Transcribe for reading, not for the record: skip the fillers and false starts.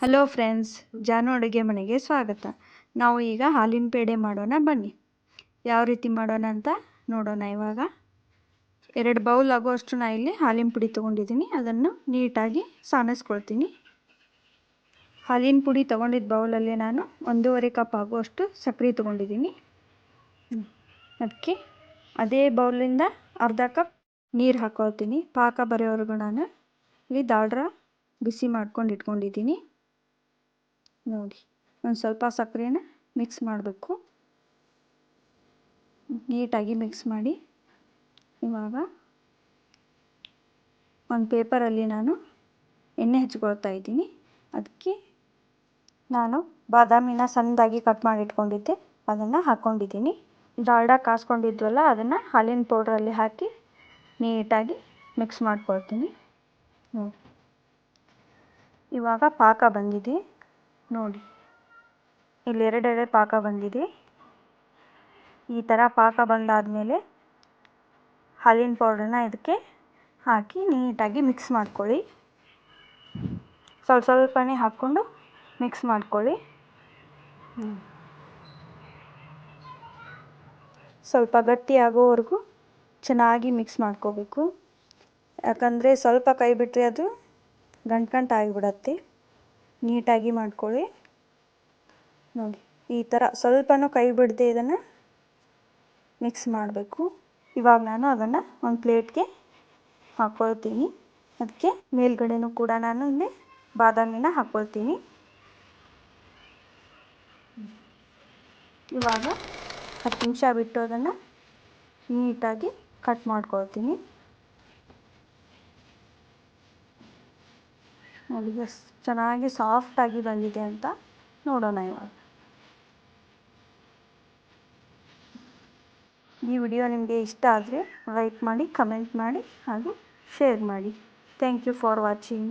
Hello friends, ಜಾನು ಅಡುಗೆ ಮನೆಗೆ ಸ್ವಾಗತ. ನಾವು ಈಗ ಹಾಲಿನ ಪೇಡೆ ಮಾಡೋಣ ಬನ್ನಿ. ಯಾವ ರೀತಿ ಮಾಡೋಣ ಅಂತ ನೋಡೋಣ. ಇವಾಗ 2 ಬೌಲ್ ಆಗುವಷ್ಟು ನಾನು ಇಲ್ಲಿ ಹಾಲಿನ ಪುಡಿ ತೊಗೊಂಡಿದ್ದೀನಿ. ಅದನ್ನು ನೀಟಾಗಿ ಸಾಣಿಸ್ಕೊಳ್ತೀನಿ. ಹಾಲಿನ ಪುಡಿ ತೊಗೊಂಡಿದ್ದ ಬೌಲಲ್ಲಿ ನಾನು 1.5 ಕಪ್ ಆಗುವಷ್ಟು ಸಕ್ಕರೆ ತೊಗೊಂಡಿದ್ದೀನಿ. ಅದಕ್ಕೆ ಅದೇ ಬೌಲಿಂದ ಅರ್ಧ ಕಪ್ ನೀರು ಹಾಕ್ಕೊಳ್ತೀನಿ. ಪಾಕ ಬರೋವರೆಗೂ ನಾನು ಇಲ್ಲಿ ದಾಲ್ಡ್ರ ಬಿಸಿ ಮಾಡ್ಕೊಂಡು ಇಟ್ಕೊಂಡಿದ್ದೀನಿ. ನೋಡಿ, ಒಂದು ಸ್ವಲ್ಪ ಸಕ್ಕರೆನ ಮಿಕ್ಸ್ ಮಾಡಬೇಕು. ನೀಟಾಗಿ ಮಿಕ್ಸ್ ಮಾಡಿ ಇವಾಗ ಒಂದು ಪೇಪರಲ್ಲಿ ನಾನು ಎಣ್ಣೆ ಹಚ್ಕೊಳ್ತಾ ಇದ್ದೀನಿ. ಅದಕ್ಕೆ ನಾನು ಬಾದಾಮಿನ ಸಣ್ಣದಾಗಿ ಕಟ್ ಮಾಡಿ ಇಟ್ಕೊಂಡಿದ್ದೆ, ಅದನ್ನು ಹಾಕ್ಕೊಂಡಿದ್ದೀನಿ. ದಾಲ್ಡ ಕಾಸ್ಕೊಂಡಿದ್ವಲ್ಲ, ಅದನ್ನು ಹಾಲಿನ ಪೌಡ್ರಲ್ಲಿ ಹಾಕಿ ನೀಟಾಗಿ ಮಿಕ್ಸ್ ಮಾಡ್ಕೊಳ್ತೀನಿ. ಇವಾಗ ಪಾಕ ಬಂದಿದೆ ನೋಡಿ, ಇಲ್ಲಿ 2 ಎಳೆ ಪಾಕ ಬಂದಿದೆ. ಈ ಥರ ಪಾಕ ಬಂದಾದಮೇಲೆ ಹಾಲಿನ ಪೌಡ್ರನ್ನ ಇದಕ್ಕೆ ಹಾಕಿ ನೀಟಾಗಿ ಮಿಕ್ಸ್ ಮಾಡ್ಕೊಳ್ಳಿ. ಸ್ವಲ್ಪನೇ ಹಾಕ್ಕೊಂಡು ಮಿಕ್ಸ್ ಮಾಡ್ಕೊಳ್ಳಿ. ಸ್ವಲ್ಪ ಗಟ್ಟಿ ಆಗೋವರೆಗೂ ಚೆನ್ನಾಗಿ ಮಿಕ್ಸ್ ಮಾಡ್ಕೋಬೇಕು. ಯಾಕಂದರೆ ಸ್ವಲ್ಪ ಕೈ ಬಿಟ್ಟರೆ ಅದು ಗಂಟು ಆಗಿಬಿಡತ್ತೆ. ನೀಟಾಗಿ ಮಾಡ್ಕೊಳ್ಳಿ. ನೋಡಿ, ಈ ಥರ ಸ್ವಲ್ಪನೂ ಕೈ ಬಿಡದೆ ಇದನ್ನು ಮಿಕ್ಸ್ ಮಾಡಬೇಕು. ಇವಾಗ ನಾನು ಅದನ್ನು ಒಂದು ಪ್ಲೇಟ್ಗೆ ಹಾಕ್ಕೊಳ್ತೀನಿ. ಅದಕ್ಕೆ ಮೇಲ್ಗಡೆನೂ ಕೂಡ ನಾನು ಇಲ್ಲಿ ಬಾದಾಮಿನ ಹಾಕ್ಕೊಳ್ತೀನಿ. ಇವಾಗ 10 ನಿಮಿಷ ಬಿಟ್ಟು ಅದನ್ನು ನೀಟಾಗಿ ಕಟ್ ಮಾಡ್ಕೊಳ್ತೀನಿ. ನೋಡಿ, ಎಷ್ಟು ಚೆನ್ನಾಗಿ ಸಾಫ್ಟಾಗಿ ಬಂದಿದೆ ಅಂತ ನೋಡೋಣ. ಇವಾಗ ಈ ವಿಡಿಯೋ ನಿಮಗೆ ಇಷ್ಟ ಆದರೆ ಲೈಕ್ ಮಾಡಿ, ಕಮೆಂಟ್ ಮಾಡಿ ಹಾಗೂ ಶೇರ್ ಮಾಡಿ. Thank you for watching.